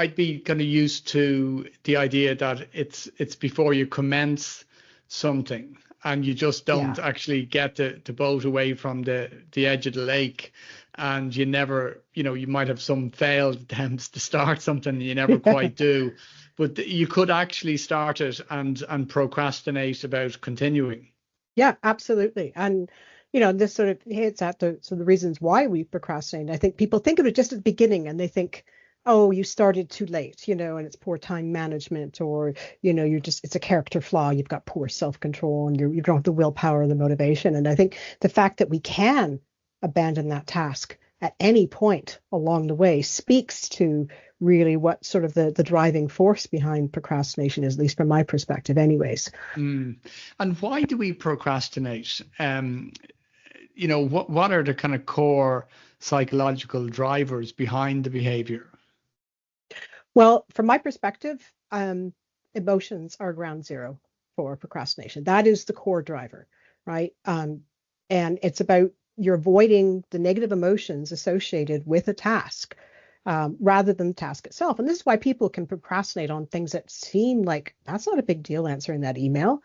I'd be kind of used to the idea that it's before you commence something and you just don't Yeah. actually get the boat away from the edge of the lake, and you never, you might have some failed attempts to start something and you never quite do, but you could actually start it and procrastinate about continuing. Yeah, absolutely. And this sort of hits at the reasons why we procrastinate. I think people think of it just at the beginning and they think, oh, you started too late, and it's poor time management, or it's a character flaw. You've got poor self-control, and you don't have the willpower or the motivation. And I think the fact that we can abandon that task at any point along the way speaks to really what sort of the driving force behind procrastination is, at least from my perspective, anyways. Mm. And why do we procrastinate? What are the kind of core psychological drivers behind the behavior? Well, from my perspective, emotions are ground zero for procrastination. That is the core driver, right? And it's about you're avoiding the negative emotions associated with a task rather than the task itself. And this is why people can procrastinate on things that seem like that's not a big deal answering that email,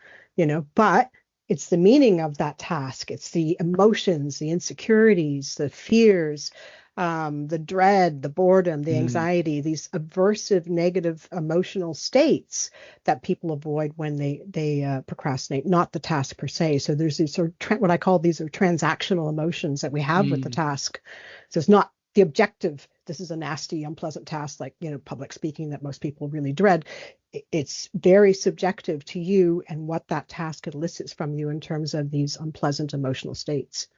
but it's the meaning of that task. It's the emotions, the insecurities, the fears, the dread, the boredom, the Mm. anxiety, these aversive, negative emotional states that people avoid when they procrastinate, not the task per se. So there's these sort of what I call these are transactional emotions that we have with the Mm. task. So it's not the objective. This is a nasty, unpleasant task, like public speaking that most people really dread. It's very subjective to you and what that task elicits from you in terms of these unpleasant emotional states.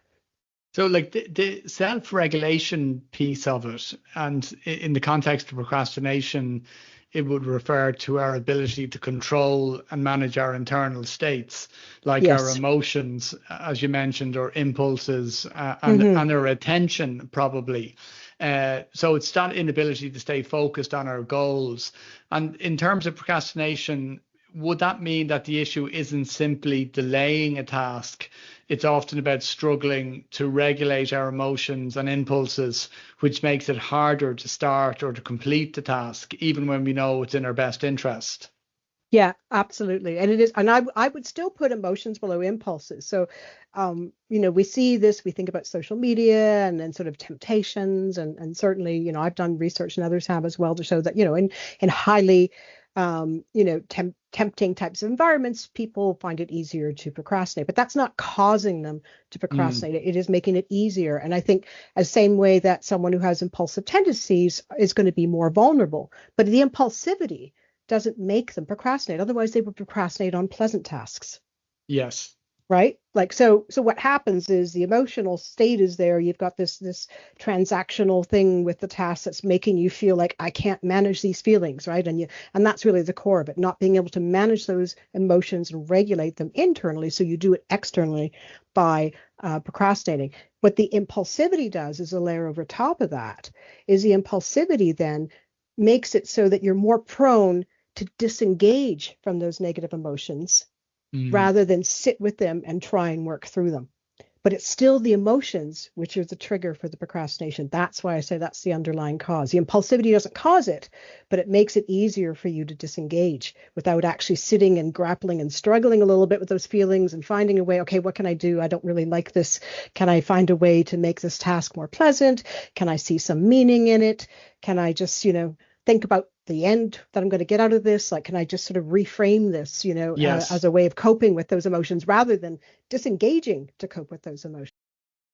So, like the self-regulation piece of it, and in the context of procrastination, it would refer to our ability to control and manage our internal states, like our Yes. emotions, as you mentioned, or impulses, Hmm. and our attention, probably. So it's that inability to stay focused on our goals. And in terms of procrastination, would that mean that the issue isn't simply delaying a task? It's often about struggling to regulate our emotions and impulses, which makes it harder to start or to complete the task, even when we know it's in our best interest. Yeah, absolutely. And it is, and I would still put emotions below impulses. So, we see this, we think about social media and then sort of temptations, and certainly, I've done research and others have as well to show that, in highly, tempting types of environments, people find it easier to procrastinate, but that's not causing them to Mm. procrastinate. It is making it easier. And I think the same way that someone who has impulsive tendencies is going to be more vulnerable, but the impulsivity doesn't make them procrastinate. Otherwise, they would procrastinate on pleasant tasks, Yes. right? Like so what happens is the emotional state is there. You've got this transactional thing with the task that's making you feel like I can't manage these feelings, right? And that's really the core of it, not being able to manage those emotions and regulate them internally. So you do it externally by procrastinating. What the impulsivity does is a layer over top of that, is the impulsivity then makes it so that you're more prone to disengage from those negative emotions Mm. rather than sit with them and try and work through them. But it's still the emotions which are the trigger for the procrastination. That's why I say that's the underlying cause. The impulsivity doesn't cause it, but it makes it easier for you to disengage without actually sitting and grappling and struggling a little bit with those feelings and finding a way, okay, what can I do? I don't really like this. Can I find a way to make this task more pleasant? Can I see some meaning in it? Can I just, think about the end that I'm going to get out of this? Like, can I just sort of reframe this, as Yes. a way of coping with those emotions rather than disengaging to cope with those emotions?